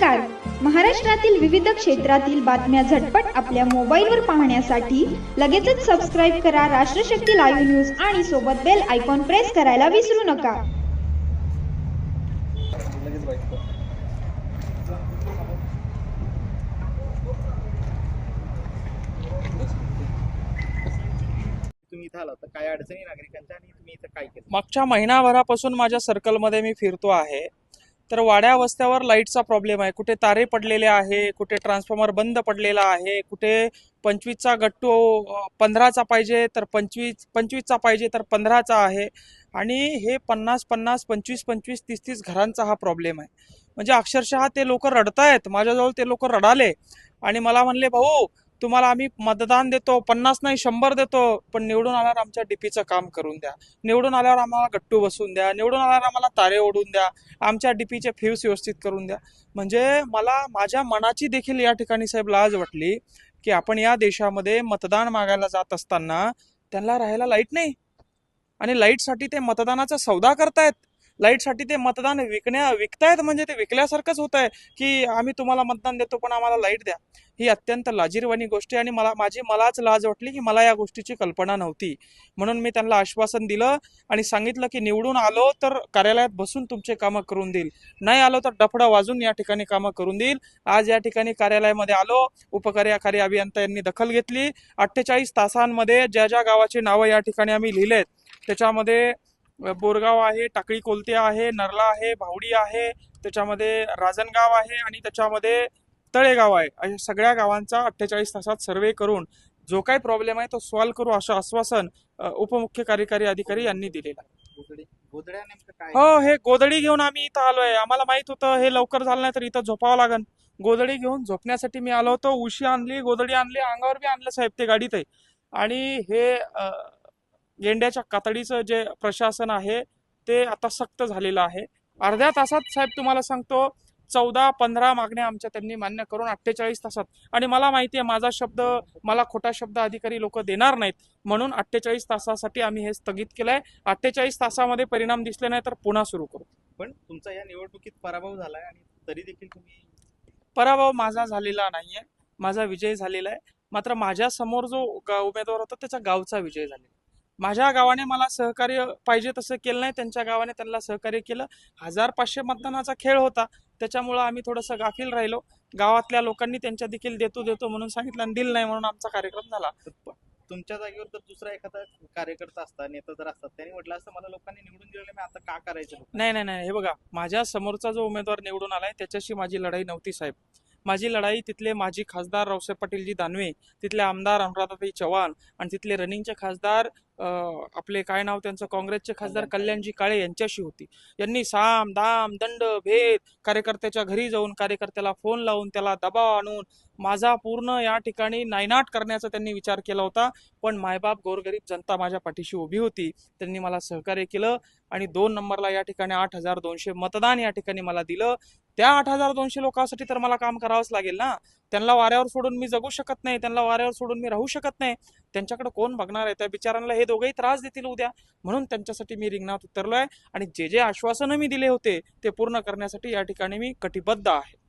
नमस्कार. महाराष्ट्रातील विविध क्षेत्रातील बातम्या झटपट आपल्या मोबाईलवर पाहण्यासाठी लगेचच सबस्क्राईब करा राष्ट्रशक्ती लाईव्ह न्यूज आणि सोबत बेल आयकॉन प्रेस करायला विसरू नका. तुम्ही इथं आला तर काय अडचणी नागरिकांच्या आणि तुम्ही इथं काय केलं? मागच्या महिनाभरापासून माझ्या सर्कलमध्ये मी फिरतो आहे. तर वाड्या वस्त्यावर लाईटचा प्रॉब्लेम आहे. कुठे तारे पडलेले आहे, कुठे ट्रान्सफॉर्मर बंद पडलेला आहे, कुठे 25चा गट्टू 15चा पाहिजे तर 25चा पाहिजे तर 15चा आहे. आणि हे 50-50, 25-25, 30-30 घरांचा हा प्रॉब्लेम आहे. म्हणजे अक्षरशः ते लोक रडतायत. माझ्याजवळ ते लोक रडाले आणि मला म्हणले, भाऊ तुम्हाला आम्ही मतदान देतो, 50 नाही 100 देतो, पण निवडून आल्यावर आमच्या डीपीचं काम करून द्या, निवडून आल्यावर आम्हाला गट्टू बसवून द्या, निवडून आल्यावर आम्हाला तारे ओढून द्या, आमच्या डीपीचे फ्यूज व्यवस्थित करून द्या. म्हणजे मला माझ्या मनाची देखील या ठिकाणी साहेब लाज वाटली की आपण या देशामध्ये मतदान मागायला जात असताना त्यांना राहायला लाईट नाही आणि लाईटसाठी ते मतदानाचा सौदा करतायत. लाईटसाठी ते मतदान विकतायत. म्हणजे ते विकल्यासारखंच होत आहे की आम्ही तुम्हाला मतदान देतो पण आम्हाला लाईट द्या. ही अत्यंत लाजिरवाणी गोष्ट आहे आणि मलाच लाज वाटली की मला या गोष्टीची कल्पना नव्हती. म्हणून मी त्यांना आश्वासन दिलं आणि सांगितलं की निवडून आलो तर कार्यालयात बसून तुमचे कामं करून देईल, नाही आलो तर डफडा वाजून या ठिकाणी कामं करून देईल. आज या ठिकाणी कार्यालयामध्ये आलो. उपकार्यकारी अभियंता यांनी दखल घेतली. 48 तासांमध्ये ज्या ज्या गावाची नावं या ठिकाणी आम्ही लिहिलेत त्याच्यामध्ये बोरगाव आहे, टाकळी कोलते आहे, नरला आहे, भावडी आहे, त्याच्यामध्ये राजनगाव आहे आणि त्याच्यामध्ये तळेगाव आहे. अशा सगळ्या गावांचा 48 तासात सर्वे करून जो काही प्रॉब्लेम आहे तो सॉल्व्ह करू असं आश्वासन उपमुख्य कार्यकारी अधिकारी यांनी दिलेलं आहे. गोधड्या नेमकं काय? हो, हे गोधडी घेऊन आम्ही इथं आलोय. आम्हाला माहित होतं हे लवकर झालं नाही तर इथं झोपावं लागेल. गोधडी घेऊन झोपण्यासाठी मी आलो होतो. उशी आणली, गोधडी आणली, अंगावर बी आणलं साहेब ते गाडीत आहे. आणि हे गेंड्याच्या कातडीचं जे प्रशासन आहे ते आता सक्त झालेलं आहे. अर्ध्या तासात साहेब तुम्हाला सांगतो 14-15 मागण्या आमच्या त्यांनी मान्य करून 48 तासात. आणि मला माहिती आहे माझा शब्द, मला खोटा शब्द अधिकारी लोक देणार नाहीत, म्हणून 48 तासासाठी आम्ही हे स्थगित केलंय. 48 तासामध्ये परिणाम दिसले नाही तर पुन्हा सुरू करू. पण तुमचा या निवडणुकीत पराभव झालाय आणि तरी देखील तुम्ही? पराभव माझा झालेला नाहीये, माझा विजय झालेला आहे. मात्र माझ्या समोर जो उमेदवार होता त्याच्या गावचा विजय झालेला. माझ्या गावाने मला सहकार्य पाहिजे तसं केलं नाही, त्यांच्या गावाने त्यांना सहकार्य केलं. 1500 मतदानाचा खेळ होता, त्याच्यामुळं आम्ही थोडंसं गाफील राहिलो. गावातल्या लोकांनी त्यांच्या देखील देतो म्हणून सांगितलं आणि दिल नाही म्हणून आमचा कार्यक्रम झाला. तुमच्या जागेवर तर दुसरा एखादा कार्यकर्ता असता, नेता जर असतात, त्यांनी म्हटलं असतं मला लोकांनी निवडून दिलेलं, मी आता का करायचं? नाही, हे बघा, माझ्या समोरचा जो उमेदवार निवडून आलाय त्याच्याशी माझी लढाई नव्हती साहेब. माझी लढाई तिथले माजी खासदार रावसाहेब पाटीलजी दानवे, तिथले आमदार अनुराधाताई चव्हाण आणि तिथले रनिंगचे खासदार आपले काय नाव त्यांचं, काँग्रेसचे खासदार कल्याणजी काळे यांच्याशी होती. यांनी साम दाम दंड भेद कार्यकर्त्याच्या घरी जाऊन कार्यकर्त्याला फोन लावून त्याला दबाव आणून माझा पूर्ण या ठिकाणी नायनाट करण्याचा त्यांनी विचार केला होता. पण मायबाप गोरगरीब जनता माझ्या पाठीशी उभी होती. त्यांनी मला सहकार्य केलं आणि 2 नंबरला या ठिकाणी 8200 मतदान या ठिकाणी मला दिलं. त्या 8200 लोकांसाठी तर मला काम करावंच लागेल ना. त्यांना वाऱ्यावर सोडून मी जगू शकत नाही, त्यांना वाऱ्यावर सोडून मी राहू शकत नाही. त्यांच्याकडे कोण बघणार आहे? त्या बिचारांना हे दोघेही त्रास देतील उद्या. म्हणून त्यांच्यासाठी मी रिंगणात उतरलोय आणि जे आश्वासनं मी दिले होते ते पूर्ण करण्यासाठी या ठिकाणी मी कटिबद्ध आहे.